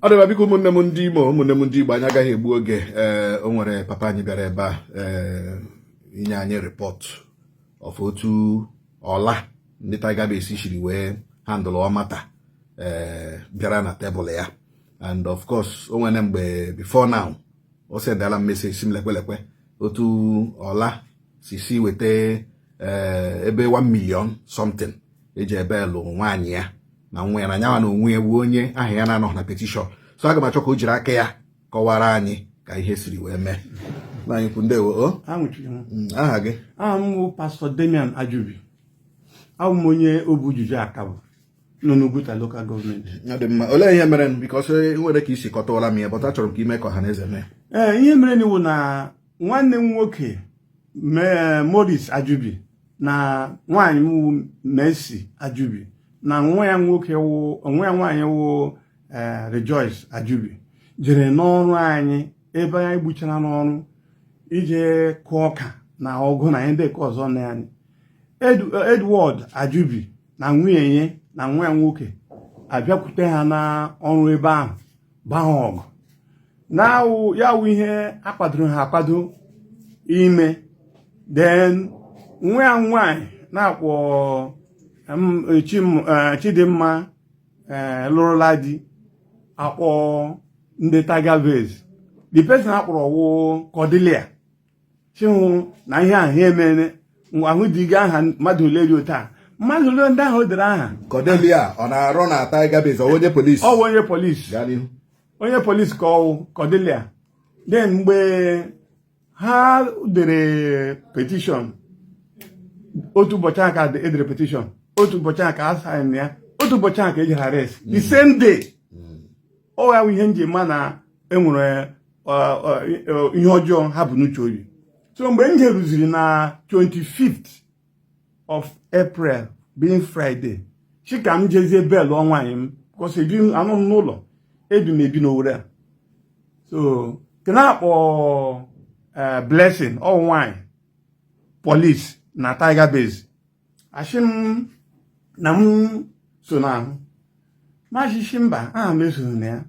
ọ dịba biko ụmụnne m ndị Imo ụmụnne m ndị Igbo anyị agaghị egbu oge o nwere papa anyị bịara ebe a inye anyị report of otu ọla ndị Tiger Base shiri wee handle ọmata bịara na tebụl ya, and of course o nwere mgbe before now o sendala message sim lekwelekwe otu ọla si weta ebe 1 million something eji ebe lụ nwaanyị ya na nwa ya na nyawa na onwe ewu onye aha ya na-anọ na petition. So aga m achọ ka o jiri aka ya kọwara anyị ka ihe siri wee mee. Anyị kwu ndewo. Aha gị? Aha m bụ Pastor Damian Ajubi. Abụ m onye Obujuju Akabụ nọ n'Oguta local government. Ọ dị mma. Olee ihe mere because nwere ka isi kọtọọla m ya, but achọrọ m ka ime ka ọha na eze mee. Ihe mere n'iwu na nwanne m nwoke Morris Ajubi na nwaanyị m Mercy Ajubi na nwa ya nwaanyị wụ Rejoice Ajubi jere n'ọrụ anyị ebe anyị gbuchara n'ọrụ ije kụọ ọka na ọgụ na ihe ndị ọzọ na anyị. Edward Ajubi na nwunye na nwa ya nwoke abịakwute ha na ọrụ ebe ahụ gbaa ọgụ na ya wụ ihe akwadoro ha akwado ime. Then nwa ya nwaanyị na-akpọ Chidimma lụrụla di akpọ ndị Tiger Base. The person akpọrọ wụ Cordelia chihụ na ihe ahụ emere ahụ diga aha mmadụ ole dị otu a mmadụ ole ndị ahụ dere aha. Cordelia ọ na-arụ na Tiger Base ọ onye polisi? Ọ onye polisi. Onye polisi ka ọ Cordelia. Then mgbe ha dere petition otu ụbọchị aka edere petition otu ụbọchị aka a sign ya otu ụbọchị aka ejiri arrest the same day. Ọ ya ihe nji ma na enwere ihe ọjọọ ha bụ n'uche oyi. So mgbe m jeruziri na 25th of April being Friday chika m jezie bel ọnwaanyị m because anụ m n'ụlọ ebi m ebi n'Owerri a. So kena akpọ Blessing ọ nwaanyị police na Tiger Base asị m na m so na ahụ machichi mba aha m esoghị na ya.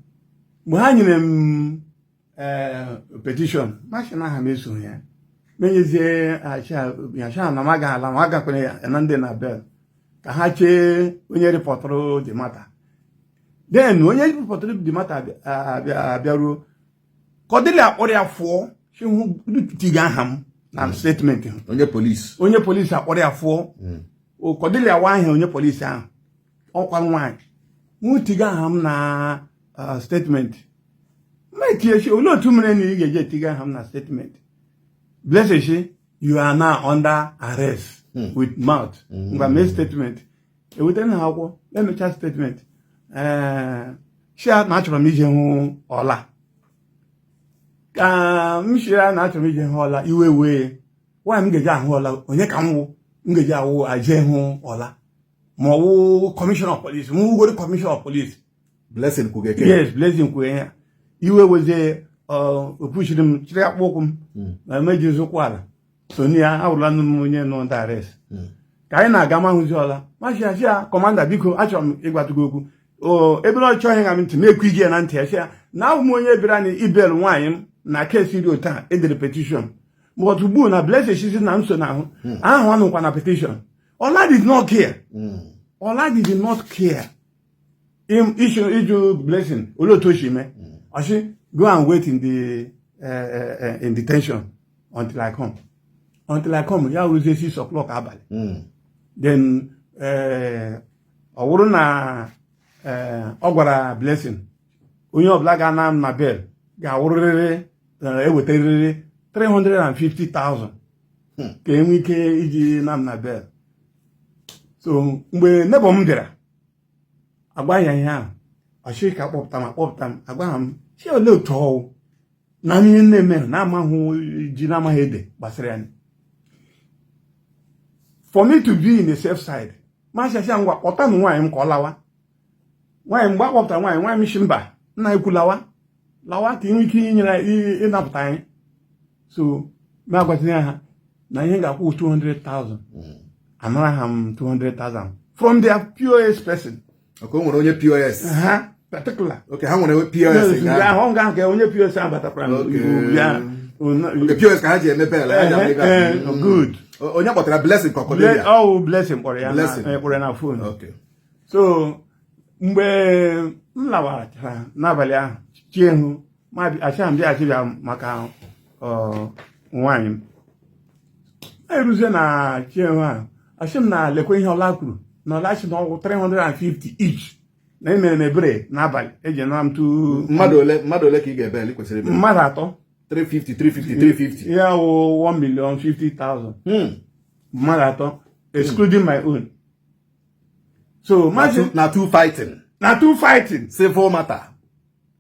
Mgbe ha nyere m petition machi na aha m esoghị ya menyezie acha na maga ala ma agakwere ya na ndị na bel ka ha chee onye rịpọtụrụ the matter. Then onye rịpọtụrụ the matter abịaruo Cordelia akpọrọ ya fụọ chihu tiga aha m na statement onye polisi akpọrọ ya fụọ Cordelia wa ahụ onye polisi ahụ ọkwa nwaanyị mụ tiga aha m na statement metie olee otu mere na ị ga-eje tiga aha m na statement. Blessed you are now under arrest with mouth. Ngwa mee statement ewetara na akwụkwọ emecha statement shia na achọrọ m ije hụ ọla ka m shia na achọrọ m ije hụ ọla iwe wee nwaanyị m ga-eji ahụ ọla onye ka m ga-eji awụ aje hụ ọla ma ọ wụ commissioner of police m wugoro commissioner of police. Blessing kwugeke. Yes, Blessing kwuge ya iwe wezie opuchiri m chiri akpụ ụkwụ m na emeji ụkwụ ala so ya awụrụla nụ m onye nọ ndị arrest. Ka anyị na-aga mahụzi ọla machi ya kọmanda biko achọrọ m ịgwatụgo okwu ebe ọ chọghị ha m ntị na-ekwu igi ya na ntị ya na abụ m onye bịara na ibel nwaanyị m na kesi dị otu a edere petition but ugbu na Blessed shizi na nso na ahụ anụkwa na petition. Ọla did not care. Ọla did not care iju Blessing olee otu o si mee ọsị go and wait in detention until I come. Ya ruzie 6 o'clock abalị. Then ọ wụrụ na ọ gwara Blessing onye ọbụla ga-ana m na bel ga-awụrịrị ewetarịrị 350,000 ka enwe ike iji na m na bel. So mgbe nebo m bịara agwa ya ihe ahụ ọchị ka kpọpụta m agwa ha m si ole otu ọwụ na ihe na-eme na-amaghị ji na-amaghị ede gbasara ya. For me to be in the safe side machasịa ngwa kpọta m nwaanyị m ka ọ lawa. Nwaanyị mgbe akpọpụtara nwaanyị m shi mba nna ekwu lawa ka inwe ike inyere ịnapụta anyị. So m agwatinye ha na ihe ga-akwụ 200,000 anara ha m 200,000 from their POS person. O nwere onye POS particular. Okay, ha nwere POS nga ahụ nga nke onye POS abatakwara ya. Okay, POS ka ha ji emepe ala. Good. Onye kpọtara Blessing Kokodelia. Oh, Blessing kpọrọ ya na phone. Okay. So mgbe m lawachara n'abalị ahụ chiehu achara m bịa maka nwaanyị m eruzie na chiehu ahụ achị m na lekwe ihe ọla kwuru na ọla achị na ọgwụ 350 each na emere m ebere n'abalị eji na m tu mmadụ ole ka ị ga-ebe kwesịrị ebe mmadụ atọ 350 ya wụ 1,050,000 mmadụ atọ excluding my own. So na two fighting civil matter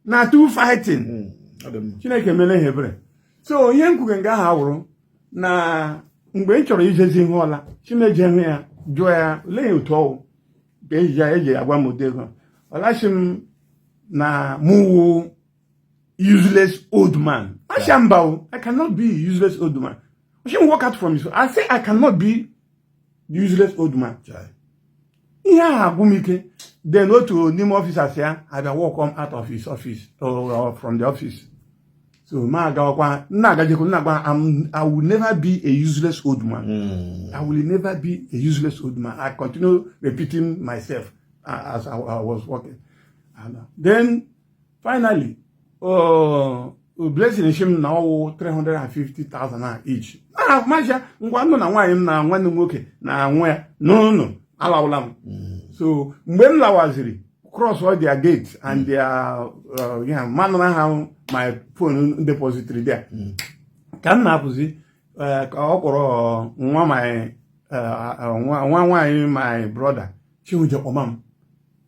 na two fighting Chineke mele ihe ebere. So ihe nkwuge nga ha wụrụ na mgbe m chọrọ ijezi ihe ọla Chineje hụ ya jụọ ya olee otu ọwụ ka eji agwa m ụdị ego ọlachi m na mụ useless old man. I cannot be a useless old man. I shouldn't walk out from this. I say I cannot be the useless old man. Yeah, Bumike. Then otu n'ime officers here, I will walk out of his office or from the office. So I will never be a useless old man. I will never be a useless old man. I continue repeating myself as I was walking. And then finally, Blessing him now 350,000 each. Masha, ngwanu na nwaanyị m na nwanne m nwoke na nwa ya no alawala m. So mgbe m lawaziri cross all their gates and their man na ha my phone depository there. Ka m na-apụzi ka ọ kpọrọ nwa nwaanyị my brother Chiwuje Omam.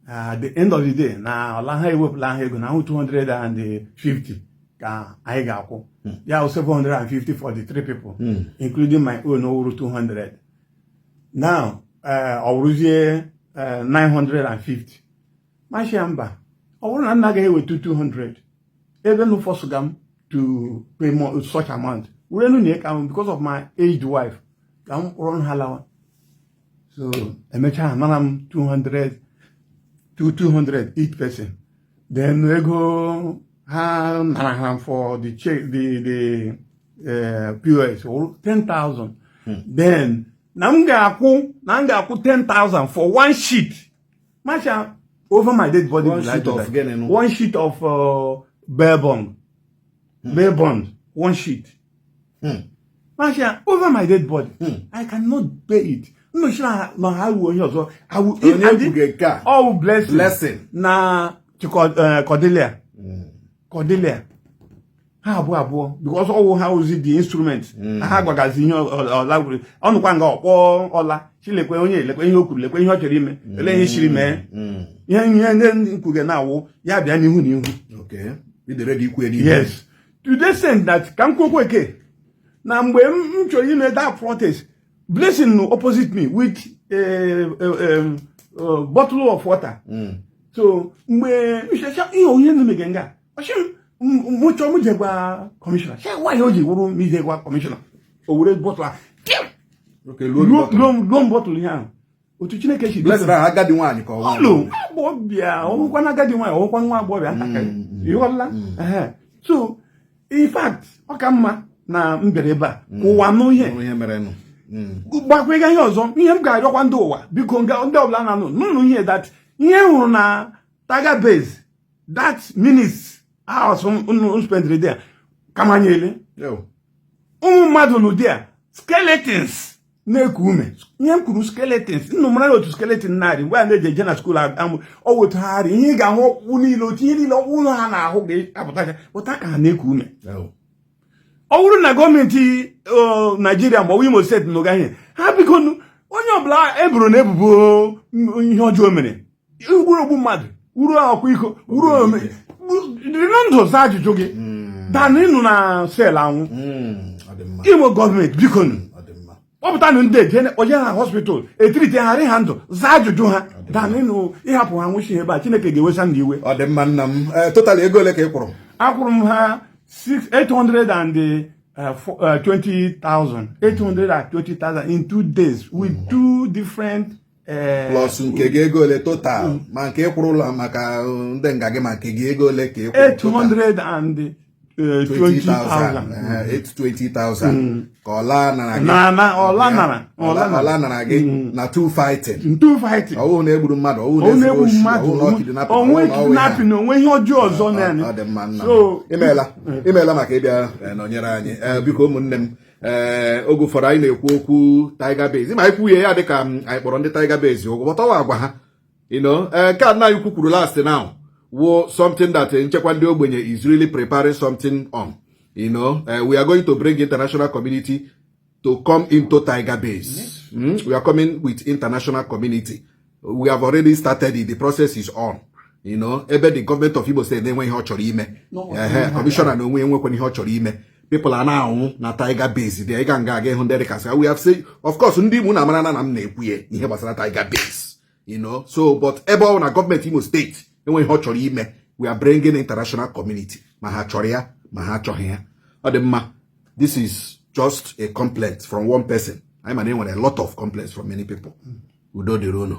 At the end of the day, na ọla ha ewepụla ha ego na ahụ 250 ka anyị ga-akwụ. Ya 750 for the 3 people, including my own over 200. Now, ọwụrụzie 950. Mashia mba, ọ bụrụ na nna ga-ewetu 200, ebe nu forced them to pay more such amount. Because of my aged wife, come run halawa. So, emecha manam 200 each person. Then we go for the check, the POS, 10,000. Then nanga aku 10,000 for one sheet. Masha over my dead body. One sheet of bear bond. Bear bond. One sheet. Masha over my dead body. I cannot pay it. No, I will. Oh, blessing. Na Cordelia. Cordelia. How because all how is it the instrument? I have a gazino or library. On one go or la. She like when you could when you heard him. Let him man. Young then could get now. Ya be any who knew. Okay. With the ready query. Yes. To the sense that come quick. Now when you made that protest. Blessing opposite me with a bottle of water. So, commissioner. Why you me commissioner? Or bottle. Okay, long bottle here. Bless I got the one you call. Oh, Bobia, oh, one I got the one Bobia. You are so, in fact, Okama na Mbereba, who are no here. But we can use on him guide up one door because no hear that here na Tiger Base that minutes hours spend there. Come on, yo. Madonu there skeletons nekume. Kuru skeletons. No matter to skeleton nari. Where they general school or with Harry. He got unilo tilo una hoge appetite. What I can nekume. Ọwụrụ na gọọmenti Nigeria ma we said no ga here ha biko onye ọbụla eburu na ebubo ihe ọjọọ mere ogbu mmadụ uru akwa iko uru ome ndụ za ajụjụ gị dan ịnụ na sel anwụ imo gọọmenti biko ọpụta ndị eje oje na hospital etriti harị ha ndụ za ajụjụ ha dan ịnụ ịhapụ ha nwụchi ebe a Chineke ga-ewesa ndị iwe. Ọ dị mma nna m total ego ole ka ị kwụrụ? Akwụrụ m ha 820,000 in 2 days with 2 different plus nke gị ego ole total ma nke ịkwụrụ ụlọ maka ndị nga gị ma nke gị ego ole ka ịkwụrụ 820,000 ka ọla nara gị ọla nara gị na two fighting ọwụ na egburu mmadụ ọwụ na egburu mmadụ onwe kidnapping onwe ihe ọjọọ ọzọ na ọ dị mma nna imeela maka ịbịa nọnyere anyị biko ụmụnne m oge ụfọdụ anyị na-ekwu okwu Tiger Base ma anyị kwuye ya dịka anyị kpọrọ ndị Tiger Base ụgwọ bọtawa agwa ha nke a nna anyị kwukwuru last now wo something that nchekwa ndị ogbenye is really preparing something on we are going to bring international community to come into Tiger Base. We are coming with international community. We have already started it. The process is on. Ebe the government of Igbo State na-enwe ihe ọ chọrọ ime commissioner na onwe enwekwana ihe ọ chọrọ ime people are now na Tiger Base dị ịga nga aga ịhụ ndị dịka we have said of course ndị Igbo na-amara na m na-ekwu ya ihe gbasara Tiger Base so but ebe ọ na gọọmenti Imo State enwe ihe ọ chọrọ ime we are bringing international community ma ha chọrọ ya ma ha achọghị ya ọ dị mma. This is just a complaint from one person. I mean, a lot of complaints from many people. Udo dịrị unu.